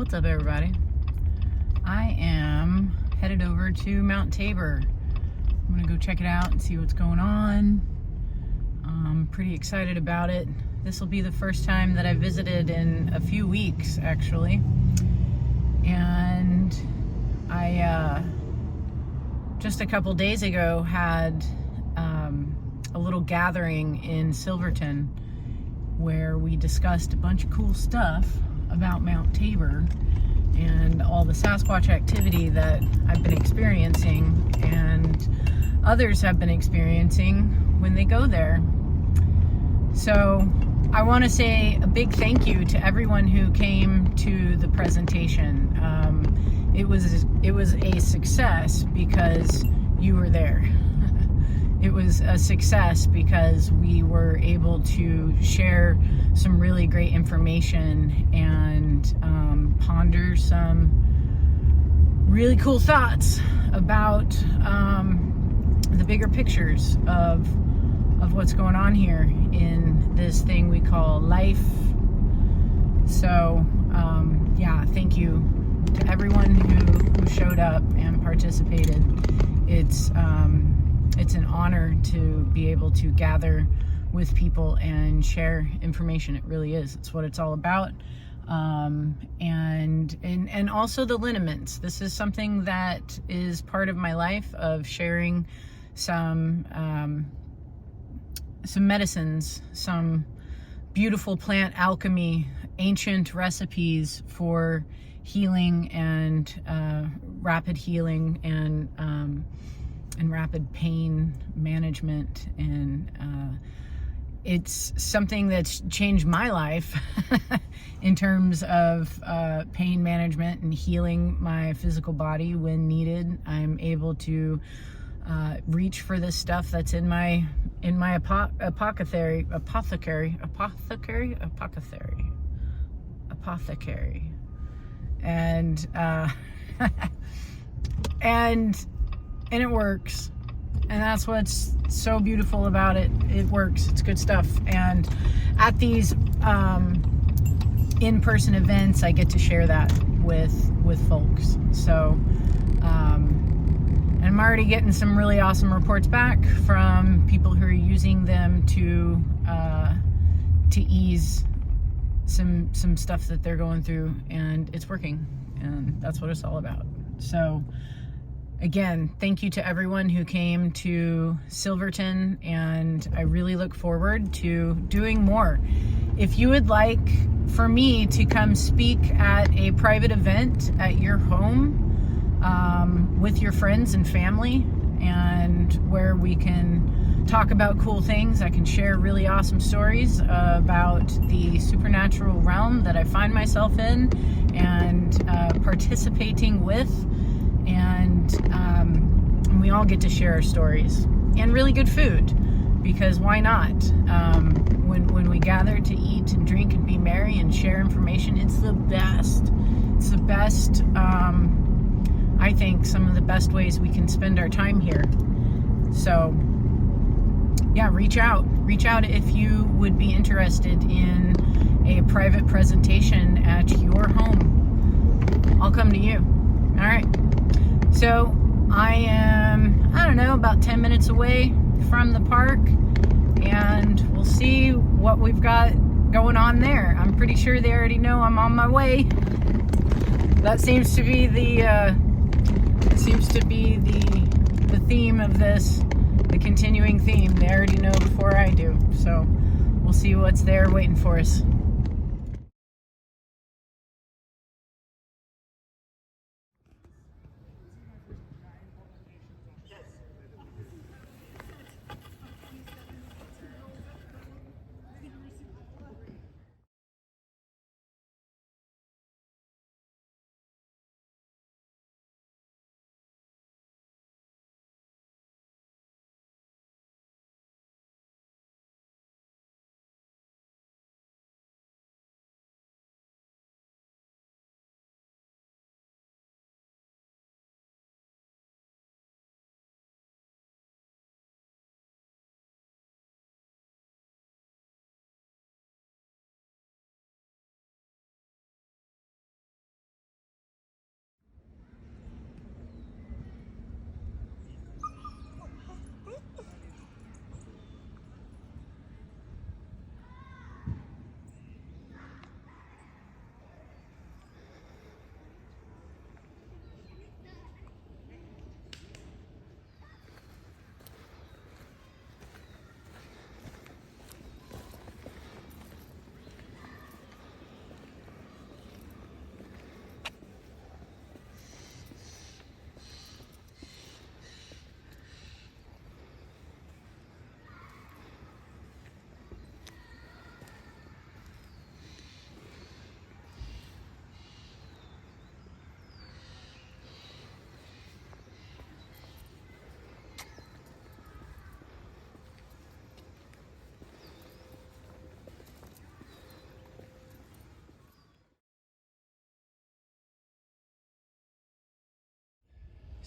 What's up, everybody? I am headed over to Mount Tabor. I'm gonna go check it out and see what's going on. I'm pretty excited about it. This will be the first time that I visited in a few weeks, actually. And I just a couple days ago had a little gathering in Silverton where we discussed a bunch of cool stuff about Mount Tabor and all the Sasquatch activity that I've been experiencing and others have been experiencing when they go there. So I want to say a big thank you to everyone who came to the presentation. It was a success because you were there. It was a success because we were able to share some really great information and ponder some really cool thoughts about the bigger pictures of what's going on here in this thing we call life. So yeah, thank you to everyone who showed up and participated. It's an honor to be able to gather with people and share information. It really is. It's what it's all about. And also the lineaments. This is something that is part of my life, of sharing some medicines, some beautiful plant alchemy, ancient recipes for healing and rapid healing and rapid pain management. And it's something that's changed my life in terms of pain management and healing my physical body when needed. I'm able to reach for this stuff that's in my apothecary, and and it works. And that's what's so beautiful about it. It works. It's good stuff. And at these in-person events, I get to share that with folks. So and I'm already getting some really awesome reports back from people who are using them to ease some stuff that they're going through, and it's working. And that's what it's all about. So again, thank you to everyone who came to Silverton, and I really look forward to doing more. If you would like for me to come speak at a private event at your home with your friends and family, and where we can talk about cool things, I can share really awesome stories about the supernatural realm that I find myself in and participating with. And we all get to share our stories, and really good food, because why not? When we gather to eat and drink and be merry and share information, it's the best. It's the best. I think some of the best ways we can spend our time here. So yeah, reach out if you would be interested in a private presentation at your home. I'll come to you. All right. So I am, I don't know, about 10 minutes away from the park, and we'll see what we've got going on there. I'm pretty sure they already know I'm on my way. That seems to be the theme of this, the continuing theme. They already know before I do. So we'll see what's there waiting for us.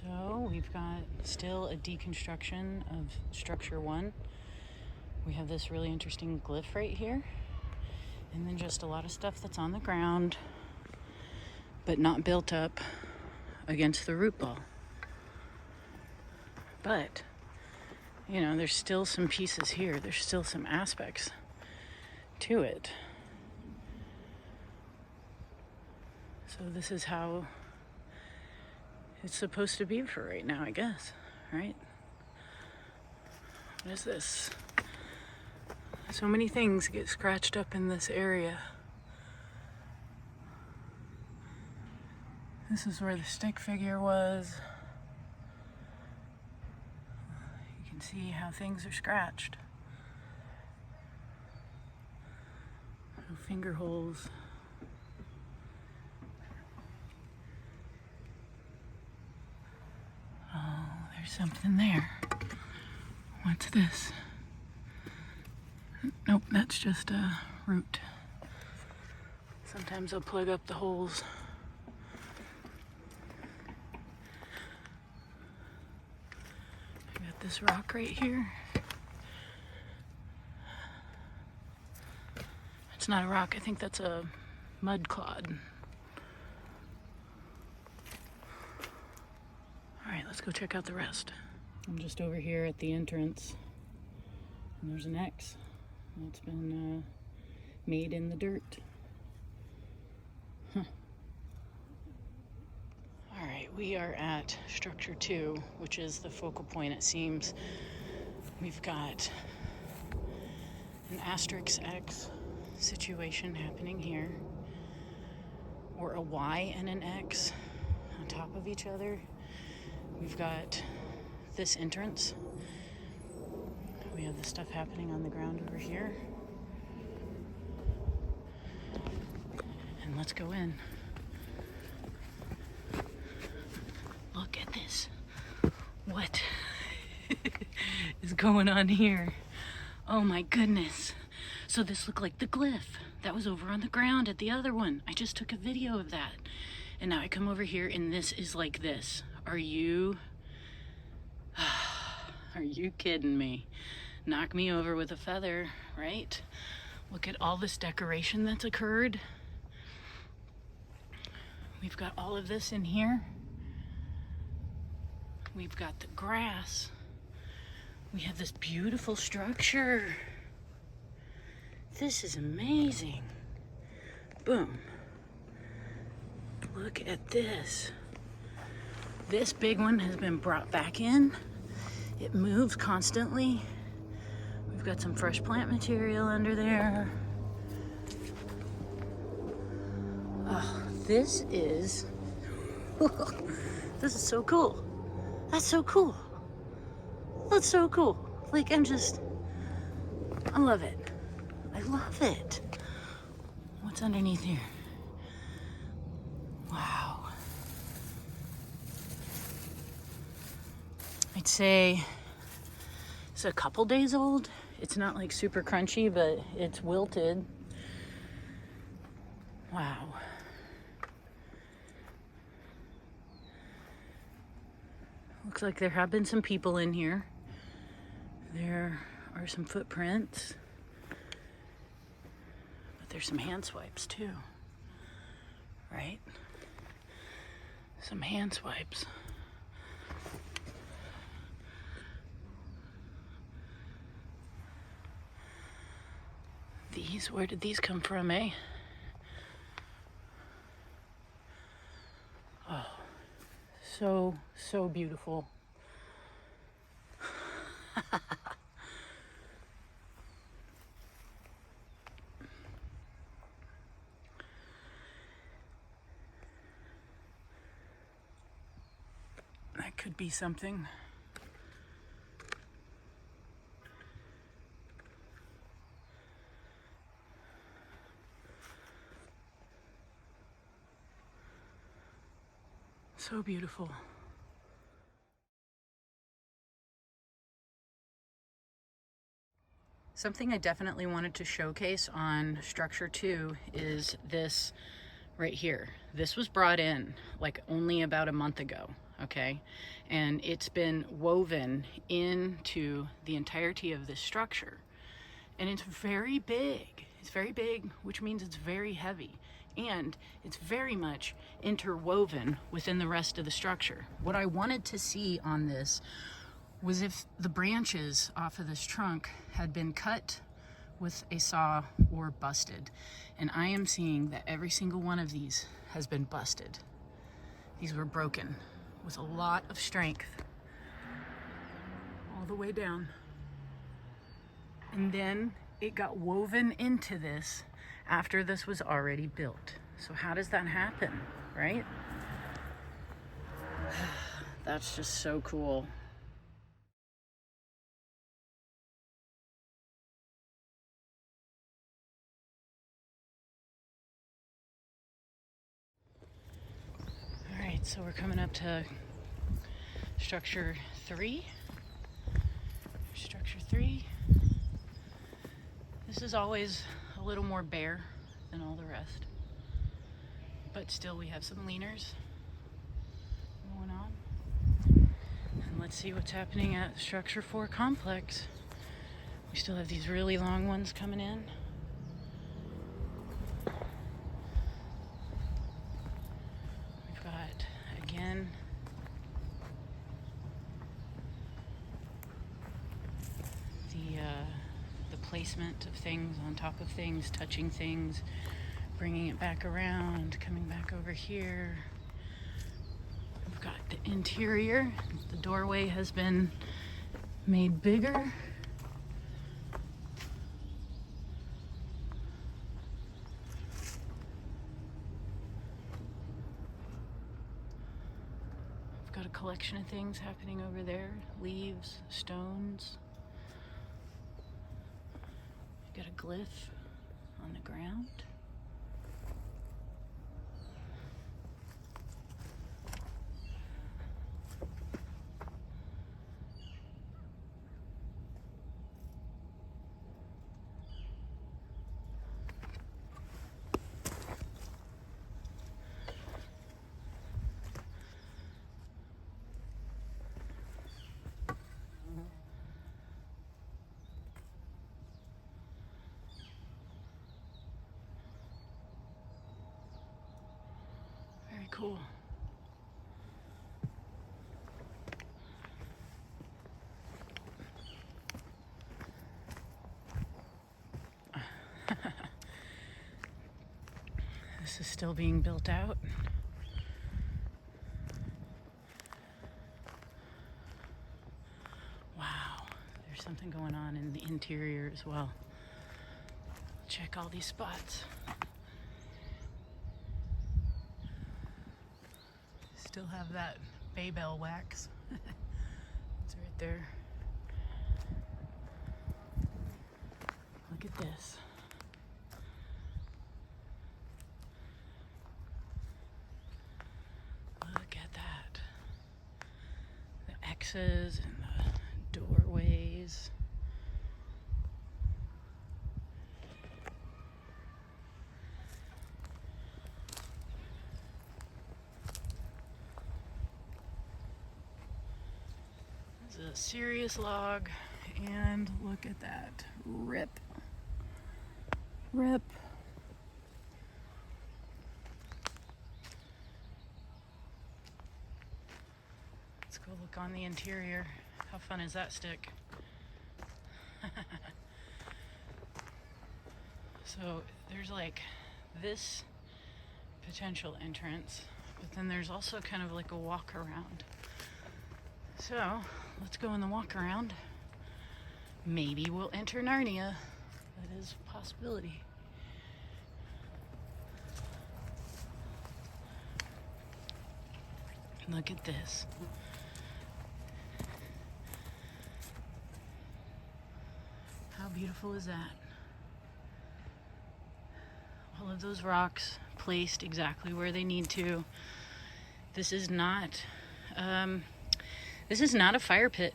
So we've got still a deconstruction of structure 1. We have this really interesting glyph right here, and then just a lot of stuff that's on the ground but not built up against the root ball. But you know, there's still some pieces here, there's still some aspects to it. So this is how it's supposed to be for right now, I guess, right? What is this? So many things get scratched up in this area. This is where the stick figure was. You can see how things are scratched. Little finger holes. Oh, there's something there. What's this? Nope, that's just a root. Sometimes I'll plug up the holes. I got this rock right here. It's not a rock, I think that's a mud clod. Alright, let's go check out the rest. I'm just over here at the entrance, and there's an X that's been made in the dirt. Huh. Alright, we are at structure 2, which is the focal point, it seems. We've got an asterisk X situation happening here, or a Y and an X on top of each other. We've got this entrance. We have the stuff happening on the ground over here. And let's go in. Look at this. What is going on here? Oh my goodness. So this looked like the glyph that was over on the ground at the other one. I just took a video of that. And now I come over here and this is like this. Are you kidding me? Knock me over with a feather, right? Look at all this decoration that's occurred. We've got all of this in here. We've got the grass. We have this beautiful structure. This is amazing. Boom. Look at this. This big one has been brought back in. It moves constantly. We've got some fresh plant material under there. Oh, this is this is so cool. That's so cool. That's so cool. Like, I love it. I love it. What's underneath here? Wow. I'd say it's a couple days old. It's not like super crunchy, but it's wilted. Wow. Looks like there have been some people in here. There are some footprints. But there's some hand swipes too. Right? Some hand swipes. These, where did these come from, eh? Oh, so beautiful. That could be something. So beautiful. Something I definitely wanted to showcase on structure 2 is this right here. This was brought in like only about a month ago. okay? And it's been woven into the entirety of this structure. And it's very big. It's very big, which means it's very heavy. And it's very much interwoven within the rest of the structure. What I wanted to see on this was if the branches off of this trunk had been cut with a saw or busted. And I am seeing that every single one of these has been busted. These were broken with a lot of strength all the way down. And then it got woven into this after this was already built. So how does that happen, right? That's just so cool. All right, so we're coming up to structure 3. Structure 3. This is always a little more bare than all the rest, but still we have some leaners going on. And let's see what's happening at structure 4 complex. We still have these really long ones coming in. We've got, again, the placement of things on top of things, touching things, bringing it back around, coming back over here. We've got the interior. The doorway has been made bigger. We've got a collection of things happening over there. Leaves, stones. Got a glyph on the ground. Cool. This is still being built out. Wow, there's something going on in the interior as well. Check all these spots. Still have that bay bell wax. It's right there. Look at this. Look at that. The X's and the doorways. A serious log, and look at that. Rip. Let's go look on the interior. How fun is that stick? So there's like this potential entrance, but then there's also kind of like a walk around. So let's go in the walk around. Maybe we'll enter Narnia. That is a possibility. Look at this. How beautiful is that? All of those rocks placed exactly where they need to. This is not a fire pit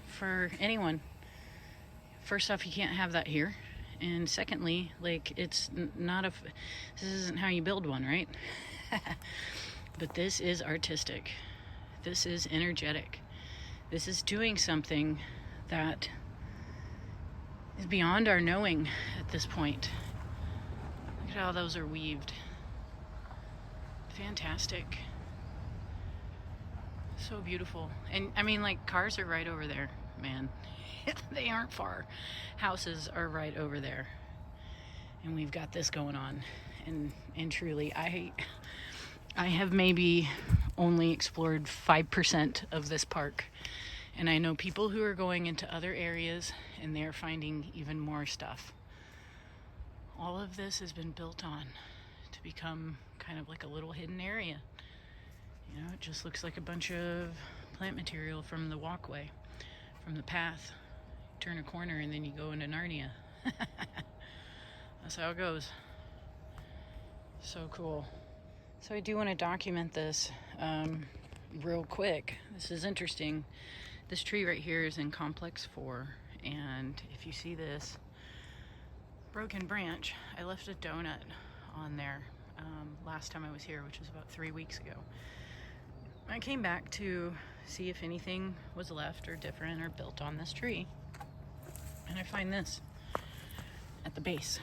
for anyone. First off, you can't have that here. And secondly, like, this isn't how you build one, right? But this is artistic. This is energetic. This is doing something that is beyond our knowing at this point. Look at how those are weaved. Fantastic. So beautiful. And I mean, like, cars are right over there, man. They aren't far. Houses are right over there. And we've got this going on. And truly, I have maybe only explored 5% of this park. And I know people who are going into other areas and they're finding even more stuff. All of this has been built on to become kind of like a little hidden area. You know, it just looks like a bunch of plant material from the walkway, from the path. You turn a corner and then you go into Narnia. That's how it goes. So cool. So I do want to document this real quick. This is interesting. This tree right here is in complex 4, and if you see this broken branch, I left a donut on there last time I was here, which was about 3 weeks ago. I came back to see if anything was left or different or built on this tree, and I find this at the base.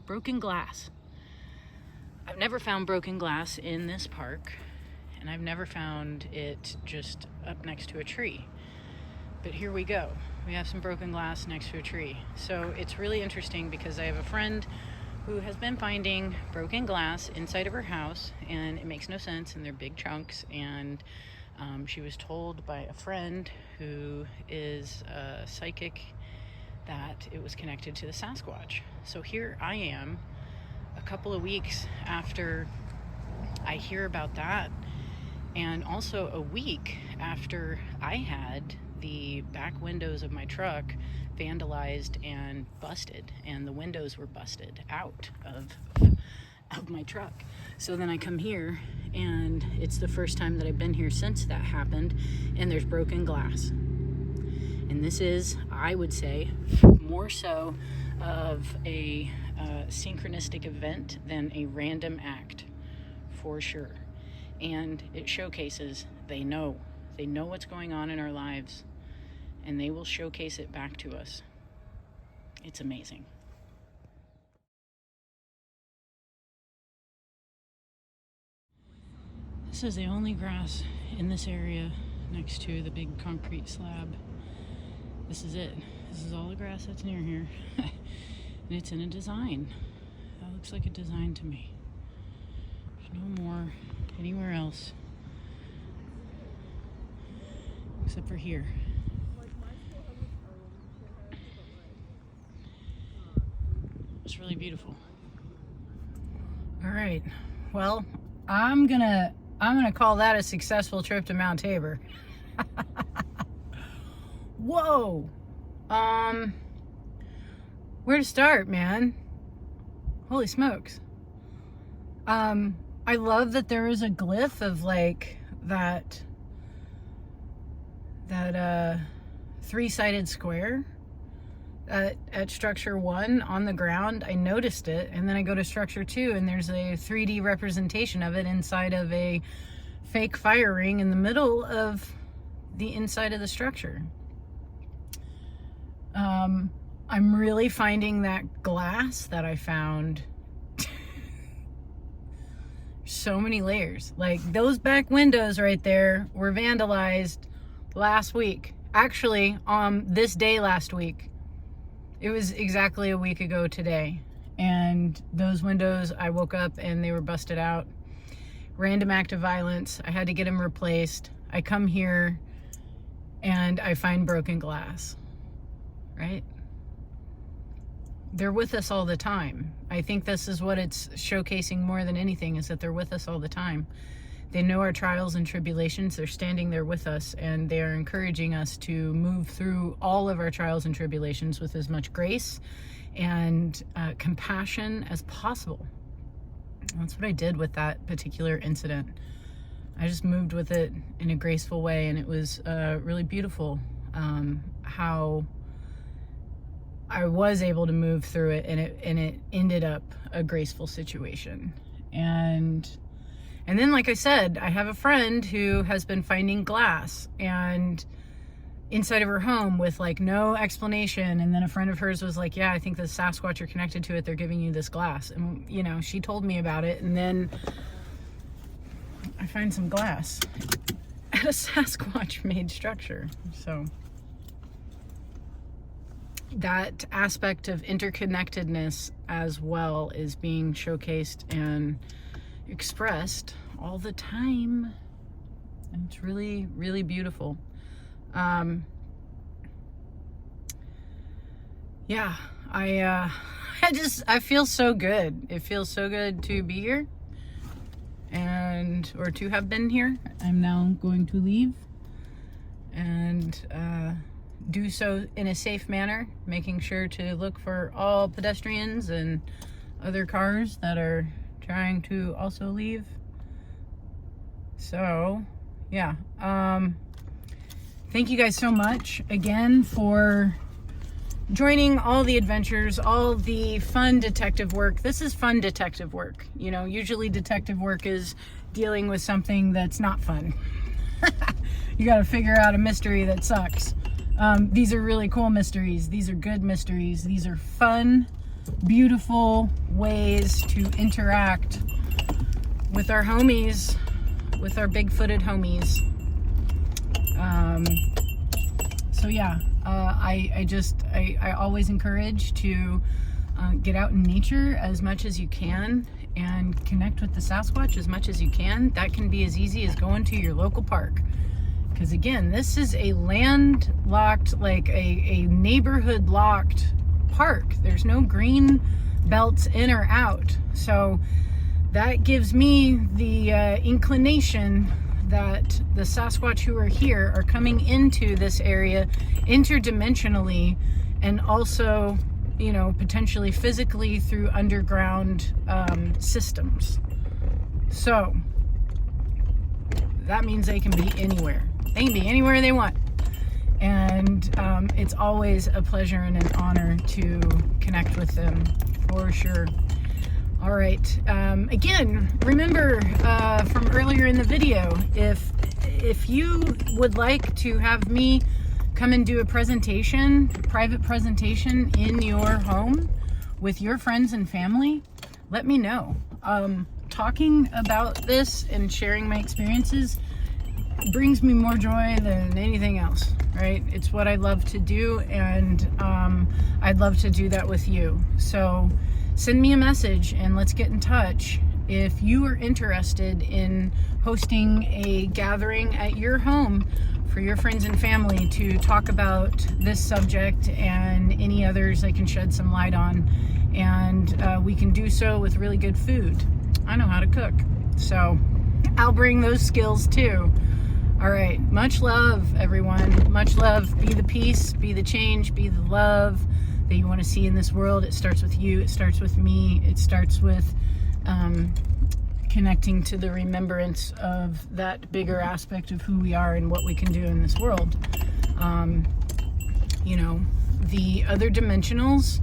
Broken glass. I've never found broken glass in this park, and I've never found it just up next to a tree. But here we go. We have some broken glass next to a tree. So it's really interesting because I have a friend who has been finding broken glass inside of her house, and it makes no sense, and they're big chunks. And she was told by a friend who is a psychic that it was connected to the Sasquatch. So here I am, a couple of weeks after I hear about that, and also a week after I had the back windows of my truck vandalized and busted, and the windows were busted out of my truck. So then I come here, and it's the first time that I've been here since that happened, and there's broken glass. And this is, I would say, more so of a synchronistic event than a random act, for sure. And it showcases they know what's going on in our lives, and they will showcase it back to us. It's amazing. This is the only grass in this area next to the big concrete slab. This is it. This is all the grass that's near here. And it's in a design. That looks like a design to me. There's no more anywhere else except for here. It's really beautiful. All right. Well, I'm gonna call that a successful trip to Mount Tabor. Whoa. Where to start, man? Holy smokes. I love that there is a glyph of like that three-sided square at structure 1 on the ground. I noticed it, and then I go to structure 2 and there's a 3D representation of it inside of a fake fire ring in the middle of the inside of the structure. I'm really finding that glass that I found so many layers. Like, those back windows right there were vandalized last week. Actually, this day last week. It was exactly a week ago today. And those windows, I woke up and they were busted out. Random act of violence. I had to get them replaced. I come here and I find broken glass. Right? They're with us all the time. I think this is what it's showcasing more than anything, is that they're with us all the time. They know our trials and tribulations. They're standing there with us, and they are encouraging us to move through all of our trials and tribulations with as much grace and compassion as possible. That's what I did with that particular incident. I just moved with it in a graceful way, and it was really beautiful how I was able to move through it, and it ended up a graceful situation. And And then, like I said, I have a friend who has been finding glass and inside of her home with like no explanation. And then a friend of hers was like, yeah, I think the Sasquatch are connected to it. They're giving you this glass. And, you know, she told me about it. And then I find some glass at a Sasquatch made structure. So that aspect of interconnectedness as well is being showcased and expressed all the time. And it's really, really beautiful. Yeah, I feel so good. It feels so good to be here or to have been here. I'm now going to leave and do so in a safe manner, making sure to look for all pedestrians and other cars that are trying to also leave. So, yeah. Thank you guys so much again for joining all the adventures, all the fun detective work. This is fun detective work. You know, usually detective work is dealing with something that's not fun. You got to figure out a mystery that sucks. These are really cool mysteries. These are good mysteries. These are fun, beautiful ways to interact with our homies, with our big-footed homies. So yeah, I always encourage to get out in nature as much as you can and connect with the Sasquatch as much as you can. That can be as easy as going to your local park. Because again, this is a landlocked, like a neighborhood locked park. There's no green belts in or out. So that gives me the inclination that the Sasquatch who are here are coming into this area interdimensionally and also, you know, potentially physically through underground systems. So that means they can be anywhere. They can be anywhere they want. And it's always a pleasure and an honor to connect with them, for sure. All right. Again, remember from earlier in the video, if you would like to have me come and do a presentation, private presentation in your home with your friends and family, let me know. Talking about this and sharing my experiences brings me more joy than anything else, right? It's what I love to do, and I'd love to do that with you. So send me a message and let's get in touch if you are interested in hosting a gathering at your home for your friends and family to talk about this subject and any others I can shed some light on. And we can do so with really good food. I know how to cook, so I'll bring those skills too. All right, much love, everyone. Much love. Be the peace, be the change, be the love that you want to see in this world. It starts with you. It starts with me. It starts with connecting to the remembrance of that bigger aspect of who we are and what we can do in this world. You know, the other dimensionals,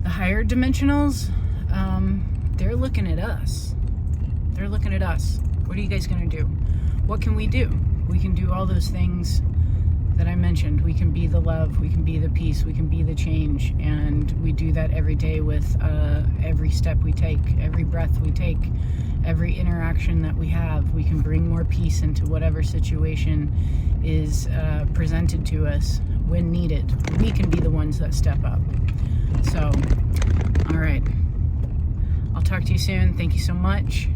the higher dimensionals, they're looking at us. They're looking at us. What are you guys going to do? What can we do? We can do all those things that I mentioned. We can be the love, we can be the peace, we can be the change, and we do that every day with every step we take, every breath we take, every interaction that we have. We can bring more peace into whatever situation is presented to us when needed. We can be the ones that step up. So, all right. I'll talk to you soon. Thank you so much.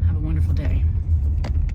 Have a wonderful day.